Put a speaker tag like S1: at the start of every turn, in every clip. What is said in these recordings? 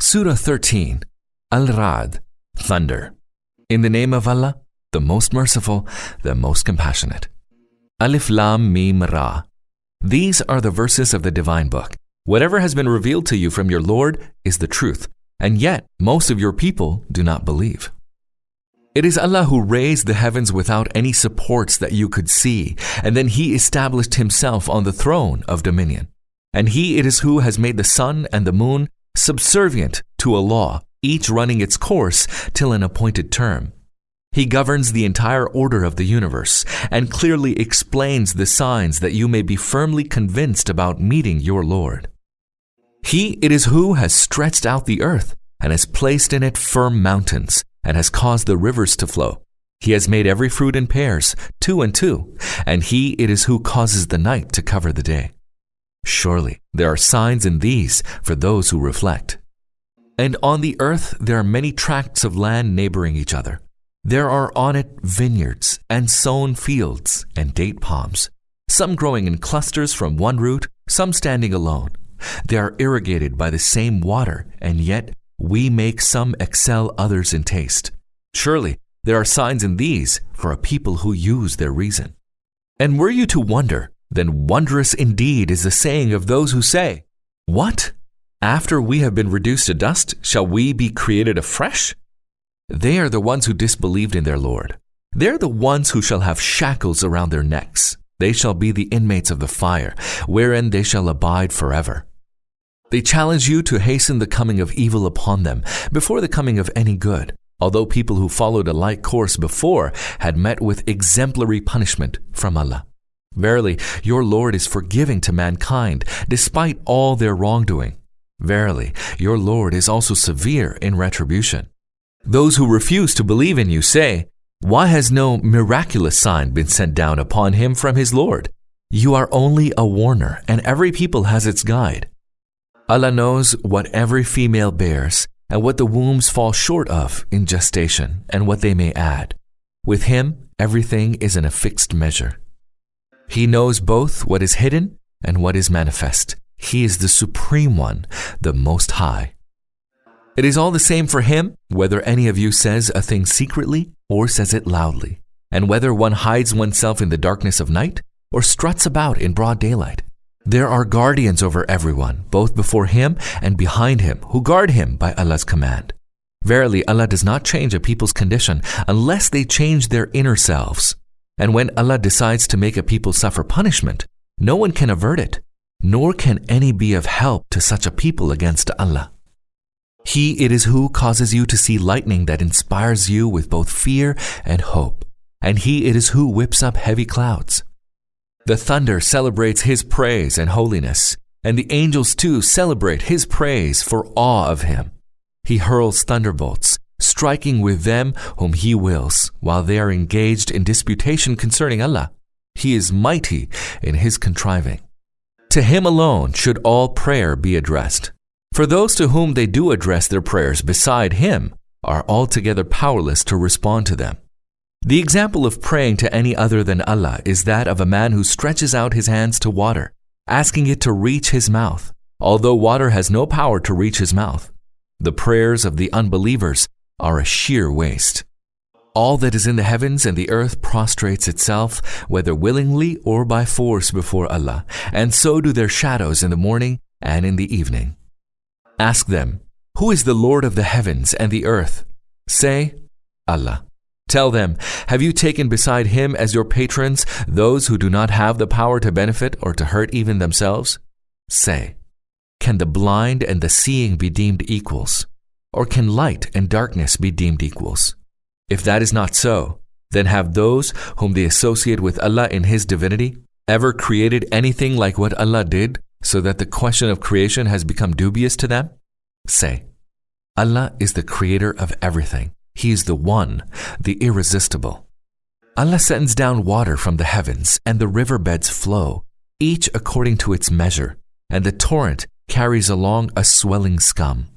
S1: Surah 13, Al-Ra'd, thunder. In the name of Allah, the most merciful, the most compassionate. Alif Lam Mim Ra. These are the verses of the divine book. Whatever has been revealed to you from your Lord is the truth, and yet most of your people do not believe. It is Allah who raised the heavens without any supports that you could see, and then He established Himself on the throne of dominion. And He it is who has made the sun and the moon subservient to a law, each running its course till an appointed term. He governs the entire order of the universe and clearly explains the signs that you may be firmly convinced about meeting your Lord. He it is who has stretched out the earth and has placed in it firm mountains and has caused the rivers to flow. He has made every fruit in pairs, 2 and 2, and He it is who causes the night to cover the day. Surely there are signs in these for those who reflect. And on the earth there are many tracts of land neighboring each other. There are on it vineyards and sown fields and date palms, some growing in clusters from one root, some standing alone. They are irrigated by the same water, and yet we make some excel others in taste. Surely there are signs in these for a people who use their reason. And were you to wonder, then wondrous indeed is the saying of those who say, "What? After we have been reduced to dust, shall we be created afresh?" They are the ones who disbelieved in their Lord. They are the ones who shall have shackles around their necks. They shall be the inmates of the fire, wherein they shall abide forever. They challenge you to hasten the coming of evil upon them before the coming of any good, although people who followed a like course before had met with exemplary punishment from Allah. Verily, your Lord is forgiving to mankind despite all their wrongdoing. Verily, your Lord is also severe in retribution. Those who refuse to believe in you say, "Why has no miraculous sign been sent down upon him from his Lord?" You are only a warner, and every people has its guide. Allah knows what every female bears, and what the wombs fall short of in gestation, and what they may add. With Him, everything is in a fixed measure. He knows both what is hidden and what is manifest. He is the Supreme One, the Most High. It is all the same for Him whether any of you says a thing secretly or says it loudly, and whether one hides oneself in the darkness of night or struts about in broad daylight. There are guardians over everyone, both before Him and behind Him, who guard Him by Allah's command. Verily, Allah does not change a people's condition unless they change their inner selves. And when Allah decides to make a people suffer punishment, no one can avert it, nor can any be of help to such a people against Allah. He it is who causes you to see lightning that inspires you with both fear and hope, and He it is who whips up heavy clouds. The thunder celebrates His praise and holiness, and the angels too celebrate His praise for awe of Him. He hurls thunderbolts, striking with them whom He wills, while they are engaged in disputation concerning Allah. He is mighty in His contriving. To Him alone should all prayer be addressed. For those to whom they do address their prayers beside Him are altogether powerless to respond to them. The example of praying to any other than Allah is that of a man who stretches out his hands to water, asking it to reach his mouth, although water has no power to reach his mouth. The prayers of the unbelievers are a sheer waste. All that is in the heavens and the earth prostrates itself, whether willingly or by force, before Allah, and so do their shadows in the morning and in the evening. Ask them, "Who is the Lord of the heavens and the earth?" Say, "Allah." Tell them, "Have you taken beside Him as your patrons those who do not have the power to benefit or to hurt even themselves?" Say, "Can the blind and the seeing be deemed equals? Or can light and darkness be deemed equals? If that is not so, then have those whom they associate with Allah in His divinity ever created anything like what Allah did, so that the question of creation has become dubious to them? Say, Allah is the creator of everything. He is the One, the irresistible. Allah sends down water from the heavens, and the riverbeds flow, each according to its measure, and the torrent carries along a swelling scum.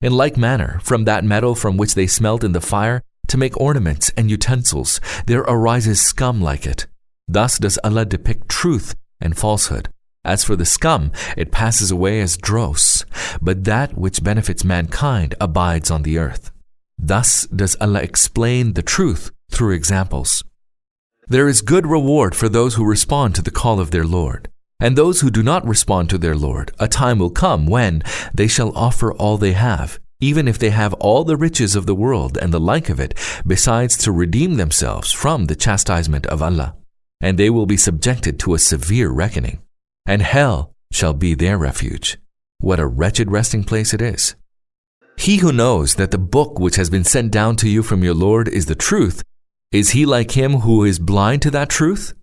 S1: In like manner, from that metal from which they smelt in the fire, to make ornaments and utensils, there arises scum like it. Thus does Allah depict truth and falsehood. As for the scum, it passes away as dross, but that which benefits mankind abides on the earth. Thus does Allah explain the truth through examples. There is good reward for those who respond to the call of their Lord. And those who do not respond to their Lord, a time will come when they shall offer all they have, even if they have all the riches of the world and the like of it, besides to redeem themselves from the chastisement of Allah. And they will be subjected to a severe reckoning. And hell shall be their refuge. What a wretched resting place it is. He who knows that the book which has been sent down to you from your Lord is the truth, is he like him who is blind to that truth?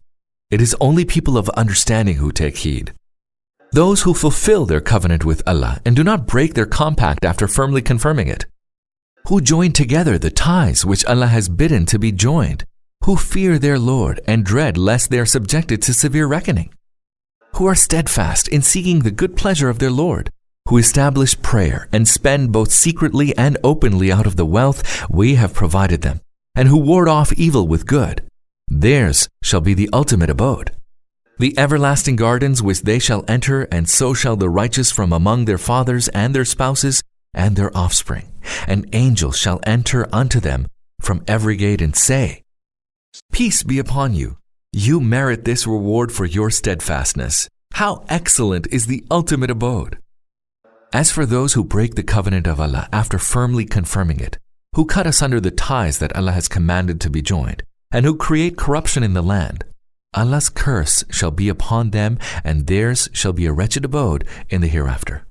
S1: It is only people of understanding who take heed. Those who fulfill their covenant with Allah and do not break their compact after firmly confirming it. Who join together the ties which Allah has bidden to be joined. Who fear their Lord and dread lest they are subjected to severe reckoning. Who are steadfast in seeking the good pleasure of their Lord. Who establish prayer and spend both secretly and openly out of the wealth we have provided them. And who ward off evil with good. Theirs shall be the ultimate abode. The everlasting gardens which they shall enter, and so shall the righteous from among their fathers and their spouses and their offspring. And angels shall enter unto them from every gate and say, Peace be upon you. You merit this reward for your steadfastness. How excellent is the ultimate abode. As for those who break the covenant of Allah after firmly confirming it, who cut asunder the ties that Allah has commanded to be joined, and who create corruption in the land, Allah's curse shall be upon them, and theirs shall be a wretched abode in the hereafter.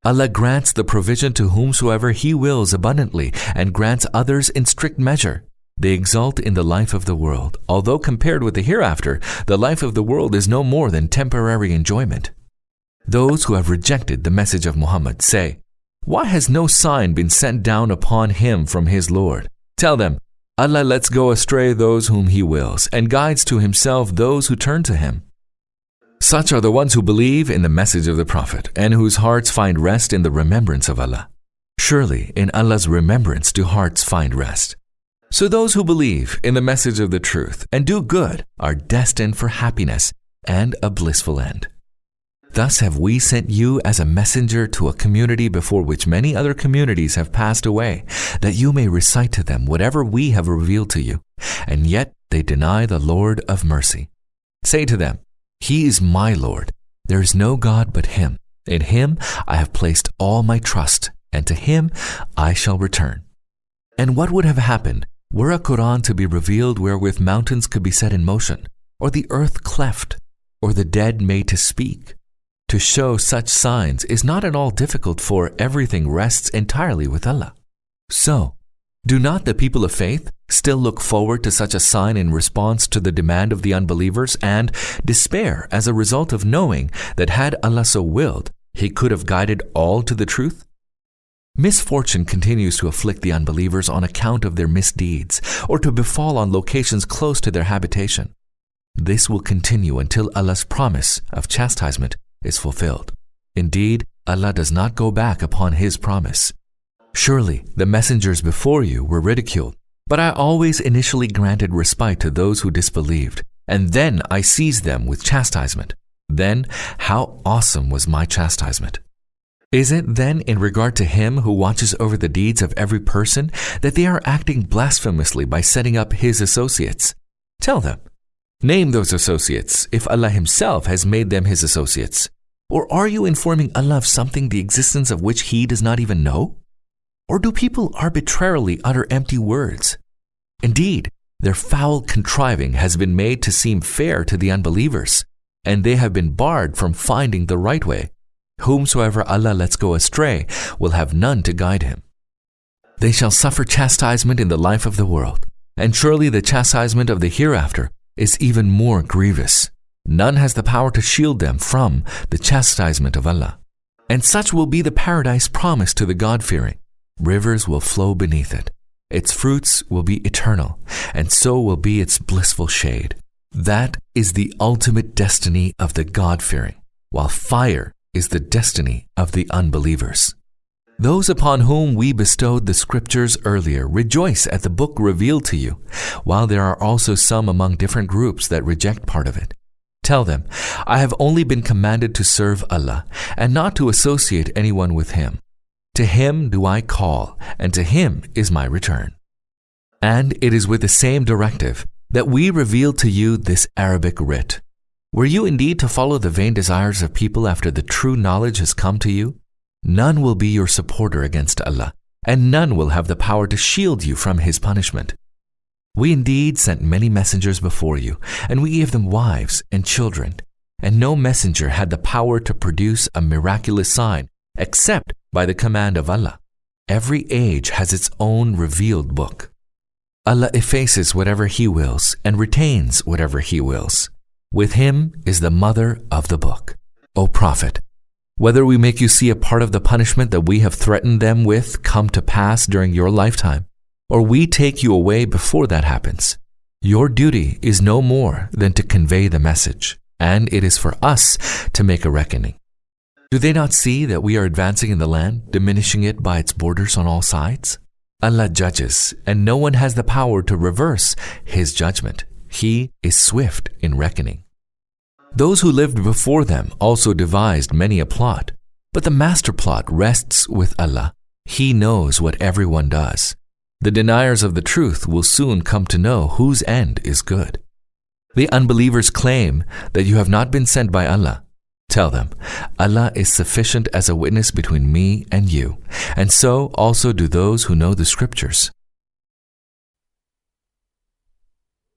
S1: Allah grants the provision to whomsoever He wills abundantly, and grants others in strict measure. They exult in the life of the world, although compared with the hereafter, the life of the world is no more than temporary enjoyment. Those who have rejected the message of Muhammad say, Why has no sign been sent down upon him from his Lord? Tell them, Allah lets go astray those whom He wills, and guides to Himself those who turn to Him. Such are the ones who believe in the message of the Prophet, and whose hearts find rest in the remembrance of Allah. Surely in Allah's remembrance do hearts find rest. So those who believe in the message of the truth and do good are destined for happiness and a blissful end. Thus have we sent you as a messenger to a community before which many other communities have passed away, that you may recite to them whatever we have revealed to you, and yet they deny the Lord of mercy. Say to them, He is my Lord. There is no God but Him. In Him I have placed all my trust, and to Him I shall return. And what would have happened were a Quran to be revealed wherewith mountains could be set in motion, or the earth cleft, or the dead made to speak? To show such signs is not at all difficult, for everything rests entirely with Allah. So, do not the people of faith still look forward to such a sign in response to the demand of the unbelievers, and despair as a result of knowing that had Allah so willed, He could have guided all to the truth? Misfortune continues to afflict the unbelievers on account of their misdeeds, or to befall on locations close to their habitation. This will continue until Allah's promise of chastisement is fulfilled. Indeed, Allah does not go back upon His promise. Surely the messengers before you were ridiculed, but I always initially granted respite to those who disbelieved, and then I seized them with chastisement. Then how awesome was my chastisement! Is it then in regard to Him who watches over the deeds of every person that they are acting blasphemously by setting up His associates? Tell them, name those associates if Allah Himself has made them His associates. Or are you informing Allah of something the existence of which He does not even know? Or do people arbitrarily utter empty words? Indeed, their foul contriving has been made to seem fair to the unbelievers, and they have been barred from finding the right way. Whomsoever Allah lets go astray will have none to guide him. They shall suffer chastisement in the life of the world, and surely the chastisement of the hereafter is even more grievous. None has the power to shield them from the chastisement of Allah. And such will be the paradise promised to the God-fearing. Rivers will flow beneath it. Its fruits will be eternal, and so will be its blissful shade. That is the ultimate destiny of the God-fearing, while fire is the destiny of the unbelievers. Those upon whom we bestowed the scriptures earlier rejoice at the book revealed to you, while there are also some among different groups that reject part of it. Tell them, I have only been commanded to serve Allah and not to associate anyone with Him. To Him do I call, and to Him is my return. And it is with the same directive that we revealed to you this Arabic writ. Were you indeed to follow the vain desires of people after the true knowledge has come to you? None will be your supporter against Allah, and none will have the power to shield you from His punishment. We indeed sent many messengers before you, and we gave them wives and children, and no messenger had the power to produce a miraculous sign except by the command of Allah. Every age has its own revealed book. Allah effaces whatever He wills and retains whatever He wills. With Him is the mother of the book. O Prophet, whether we make you see a part of the punishment that we have threatened them with come to pass during your lifetime, or we take you away before that happens, your duty is no more than to convey the message, and it is for us to make a reckoning. Do they not see that we are advancing in the land, diminishing it by its borders on all sides? Allah judges, and no one has the power to reverse His judgment. He is swift in reckoning. Those who lived before them also devised many a plot, but the master plot rests with Allah. He knows what everyone does. The deniers of the truth will soon come to know whose end is good. The unbelievers claim that you have not been sent by Allah. Tell them, Allah is sufficient as a witness between me and you, and so also do those who know the scriptures.